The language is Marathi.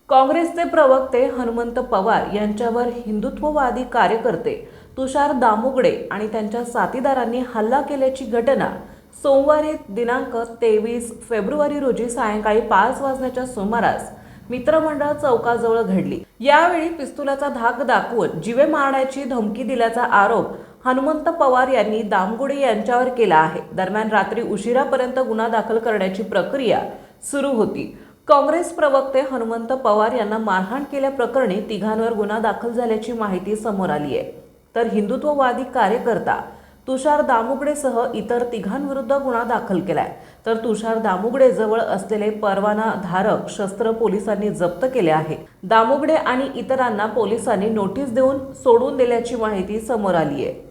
काँग्रेसचे प्रवक्ते हनुमंत पवार यांच्यावर हिंदुत्ववादी कार्यकर्ते तुषार दामुगडे आणि त्यांच्या साथीदारांनी हल्ला केल्याची घटना सोमवारी दिनांक 23 फेब्रुवारी रोजी सायंकाळी 5 वाजण्याच्या सुमारास मित्रमंडळ चौकाजवळ घडली। यावेळी पिस्तुलाचा धाक दाखवून जीवे मारण्याची धमकी दिल्याचा आरोप हनुमंत पवार यांनी दामुगडे यांच्यावर केला आहे। दरम्यान रात्री उशिरापर्यंत गुन्हा दाखल करण्याची प्रक्रिया सुरू होती। काँग्रेस प्रवक्ते हनुमंत पवार यांना मारहाण केल्याप्रकरणी तिघांवर गुन्हा दाखल झाल्याची माहिती समोर आली आहे। तर हिंदुत्ववादी कार्यकर्ता तुषार दामुगडेसह इतर तिघांविरुद्ध गुन्हा दाखल केलाय। तर तुषार दामुगडे जवळ असलेले परवानाधारक शस्त्र पोलिसांनी जप्त केले आहे। दामुगडे आणि इतरांना पोलिसांनी नोटीस देऊन सोडून दिल्याची माहिती समोर आली आहे।